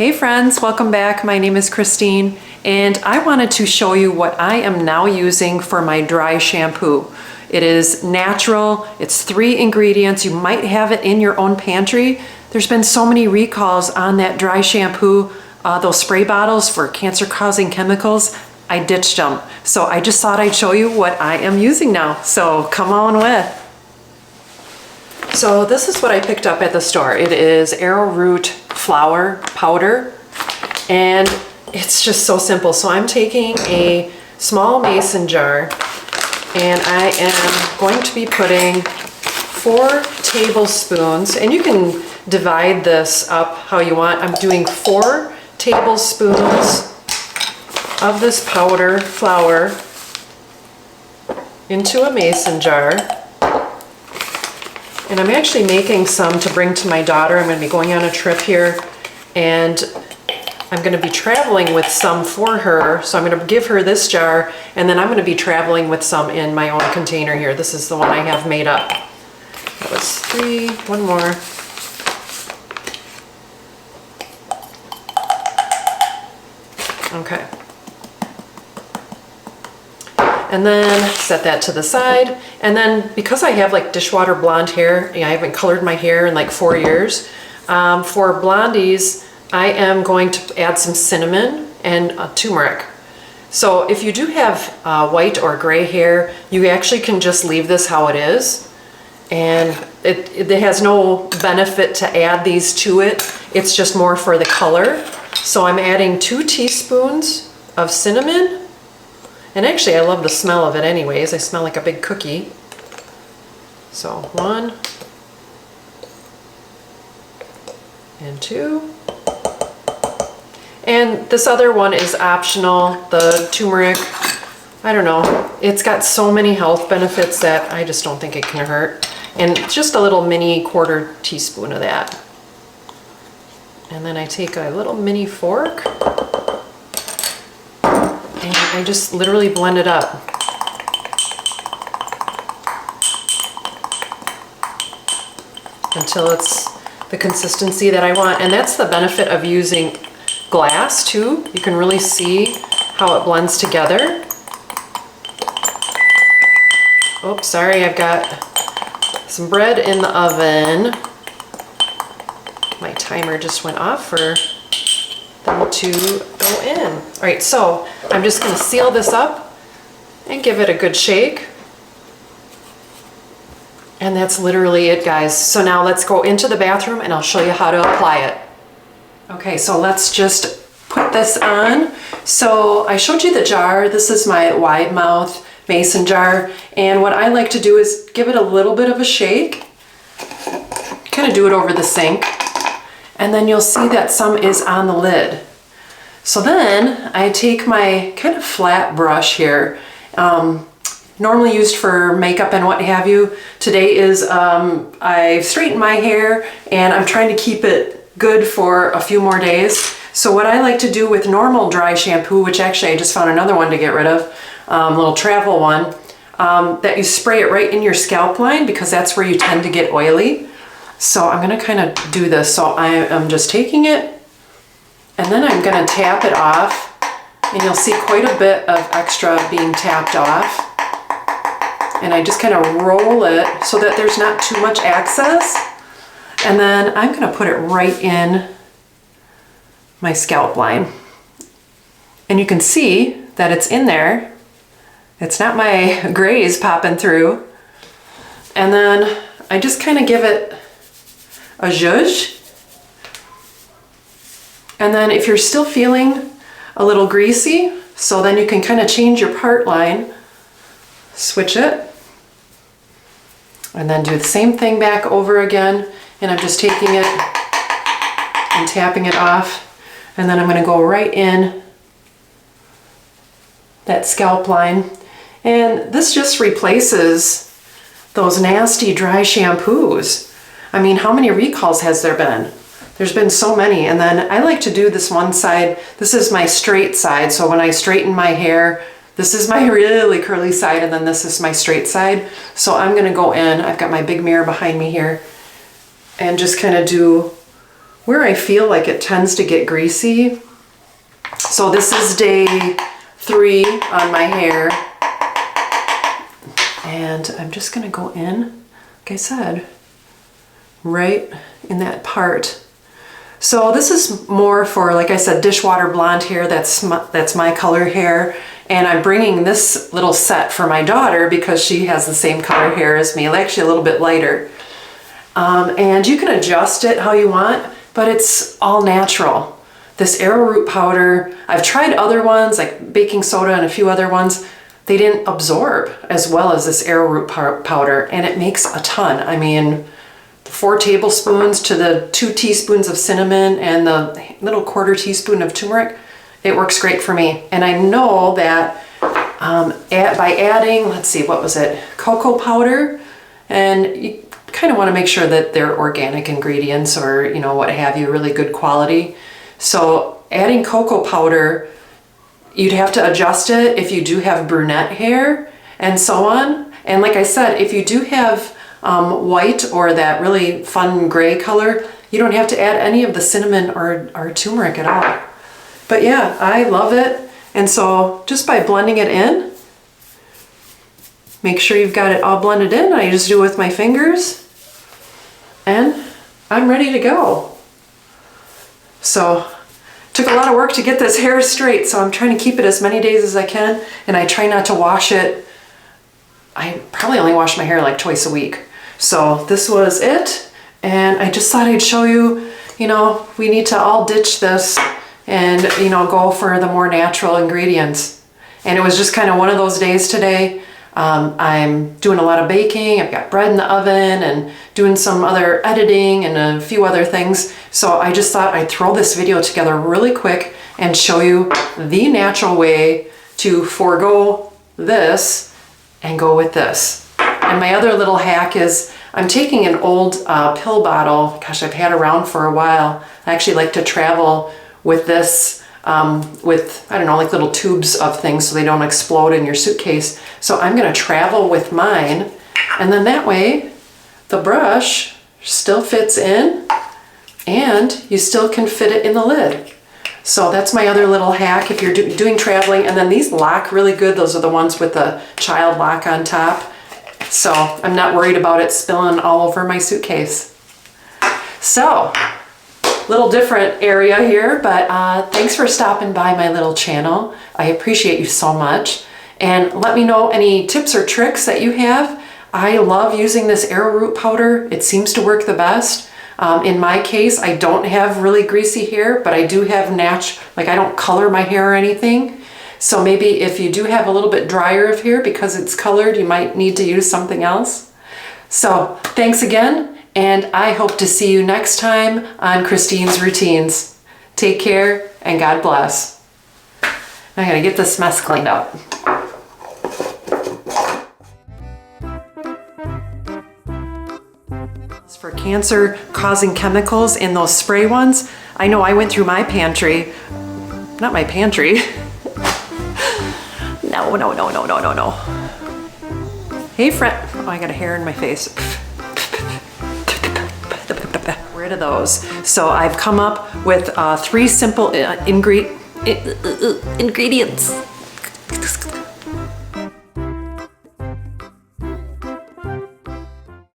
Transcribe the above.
Hey friends, welcome back. My name is Christine and I wanted to show you what I am now using for my dry shampoo. It is natural, it's 3 ingredients. You might have it in your own pantry. There's been so many recalls on that dry shampoo, those spray bottles for cancer-causing chemicals. I ditched them. So I just thought I'd show you what I am using now. So come on with. So this is what I picked up at the store. It is Arrowroot flour powder, and it's just so simple. So I'm taking a small mason jar and I am going to be putting 4 tablespoons, and you can divide this up how you want. I'm doing 4 tablespoons of this powder flour into a mason jar. And I'm actually making some to bring to my daughter. I'm going to be going on a trip here and I'm going to be traveling with some for her. So I'm going to give her this jar and then I'm going to be traveling with some in my own container here. This is the one I have made up. That was 3, one more. Okay. And then set that to the side. And then because I have like dishwater blonde hair, I haven't colored my hair in like 4 years. For blondies, I am going to add some cinnamon and turmeric. So if you do have white or gray hair, you actually can just leave this how it is. And it has no benefit to add these to it. It's just more for the color. So I'm adding 2 teaspoons of cinnamon. And actually, I love the smell of it anyways. I smell like a big cookie. So 1 and 2. And this other one is optional, the turmeric. I don't know. It's got so many health benefits that I just don't think it can hurt. And just a little mini 1/4 teaspoon of that. And then I take a little mini fork. And I just literally blend it up. Until it's the consistency that I want. And that's the benefit of using glass too. You can really see how it blends together. Oops, sorry, I've got some bread in the oven. My timer just went off for them to go in. All right, so I'm just going to seal this up and give it a good shake. And that's literally it, guys. So now let's go into the bathroom and I'll show you how to apply it. Okay, so let's just put this on. So I showed you the jar. This is my wide mouth mason jar. And what I like to do is give it a little bit of a shake. Kind of do it over the sink. And then you'll see that some is on the lid. So then I take my kind of flat brush here, normally used for makeup and what have you. Today is I've straightened my hair and I'm trying to keep it good for a few more days. So what I like to do with normal dry shampoo, which actually I just found another one to get rid of, little travel one, that you spray it right in your scalp line because that's where you tend to get oily. So I'm going to kind of do this. So I am just taking it and then I'm going to tap it off and you'll see quite a bit of extra being tapped off. And I just kind of roll it so that there's not too much excess. And then I'm going to put it right in my scalp line. And you can see that it's in there. It's not my grays popping through. And then I just kind of give it a zhuzh. And then if you're still feeling a little greasy, so then you can kind of change your part line, switch it, and then do the same thing back over again. And I'm just taking it and tapping it off. And then I'm going to go right in that scalp line. And this just replaces those nasty dry shampoos. I mean, how many recalls has there been? There's been so many. And then I like to do this one side. This is my straight side. So when I straighten my hair, this is my really curly side and then this is my straight side. So I'm going to go in. I've got my big mirror behind me here and just kind of do where I feel like it tends to get greasy. So this is day 3 on my hair. And I'm just gonna go in, like I said, right in that part. So this is more for, like I said, dishwater blonde hair. That's my color hair. And I'm bringing this little set for my daughter because she has the same color hair as me, actually a little bit lighter. And you can adjust it how you want, but it's all natural. This arrowroot powder, I've tried other ones like baking soda and a few other ones. They didn't absorb as well as this arrowroot powder, and it makes a ton. I mean, 4 tablespoons to the 2 teaspoons of cinnamon and the little 1/4 teaspoon of turmeric, it works great for me. And I know that by adding, let's see, what was it? Cocoa powder, and you kind of want to make sure that they're organic ingredients or, you know, what have you, really good quality. So adding cocoa powder, you'd have to adjust it if you do have brunette hair and so on. And like I said, if you do have white or that really fun gray color, you don't have to add any of the cinnamon or turmeric at all. But yeah, I love it. And so just by blending it in, make sure you've got it all blended in. I just do it with my fingers and I'm ready to go. So took a lot of work to get this hair straight, so I'm trying to keep it as many days as I can, and I try not to wash it. I probably only wash my hair like twice a week. So this was it, and I just thought I'd show you, you know, we need to all ditch this and, you know, go for the more natural ingredients. And it was just kind of one of those days today. I'm doing a lot of baking, I've got bread in the oven and doing some other editing and a few other things. So I just thought I'd throw this video together really quick and show you the natural way to forego this and go with this. And my other little hack is I'm taking an old pill bottle, gosh, I've had around for a while. I actually like to travel with this with, I don't know, like little tubes of things so they don't explode in your suitcase. So I'm gonna travel with mine, and then that way the brush still fits in and you still can fit it in the lid. So that's my other little hack if you're doing traveling. And then these lock really good. Those are the ones with the child lock on top. So I'm not worried about it spilling all over my suitcase. So, little different area here, but thanks for stopping by my little channel. I appreciate you so much. And let me know any tips or tricks that you have. I love using this arrowroot powder. It seems to work the best. In my case, I don't have really greasy hair, but I do have like I don't color my hair or anything. So maybe if you do have a little bit drier of hair because it's colored, you might need to use something else. So thanks again. And I hope to see you next time on Christine's Routines. Take care and God bless. I gotta get this mess cleaned up. For cancer causing chemicals in those spray ones. I know I went through my pantry, not my pantry. No. Hey friend, oh, I got a hair in my face. Rid of those. So I've come up with 3 simple ingredients.